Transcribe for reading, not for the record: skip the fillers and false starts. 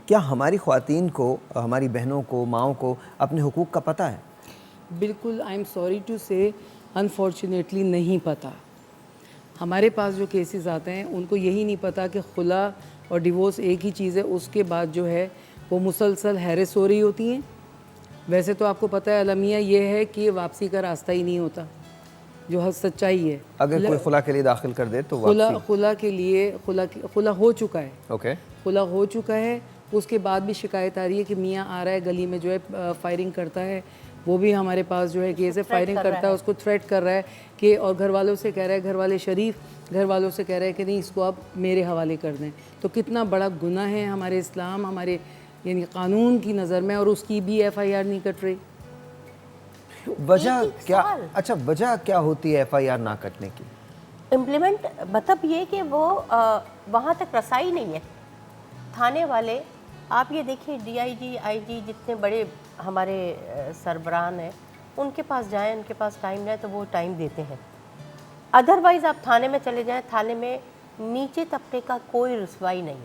کیا ہماری خواتین کو، ہماری بہنوں کو، ماؤں کو اپنے حقوق کا پتہ ہے؟ بالکل آئی ایم سوری ٹو سے انفارچونیٹلی نہیں پتہ. ہمارے پاس جو کیسز آتے ہیں ان کو یہی نہیں پتہ کہ خلا اور ڈیورس ایک ہی چیز ہے. اس کے بعد جو ہے وہ مسلسل ہیرس ہو رہی ہوتی ہیں. ویسے تو آپ کو پتہ ہے المیہ یہ ہے کہ واپسی کا راستہ ہی نہیں ہوتا، جو سچائی ہے. اگر کوئی خلا کے لیے داخل کر دے تو خلا کے لیے خلا ہو چکا ہے، اوکے، خلا ہو چکا ہے، اس کے بعد بھی شکایت آ رہی ہے کہ میاں آ رہا ہے گلی میں جو ہے فائرنگ کرتا ہے. وہ بھی ہمارے پاس جو ہے کیس ہے، فائرنگ کرتا ہے، اس کو تھریٹ کر رہا ہے کہ، اور گھر والوں سے کہہ رہا ہے، گھر والے شریف گھر والوں سے کہہ رہے ہیں کہ نہیں اس کو آپ میرے حوالے کر دیں. تو کتنا بڑا گناہ ہے ہمارے اسلام، ہمارے یعنی قانون کی نظر میں، اور اس کی بھی ایف آئی آر نہیں کٹ رہی. وجہ کیا؟ اچھا وجہ کیا ہوتی ہے ایف آئی آر نہ کٹنے کی؟ امپلیمنٹ مطلب یہ کہ وہ وہاں تک رسائی نہیں ہے. تھانے والے، آپ یہ دیکھیں ڈی آئی جی، آئی جی، جتنے بڑے ہمارے سربراہان ہیں ان کے پاس جائیں، ان کے پاس ٹائم جائے تو وہ ٹائم دیتے ہیں. ادروائز آپ تھانے میں چلے جائیں، تھانے میں نیچے طبقے کا کوئی رسوائی نہیں ہے.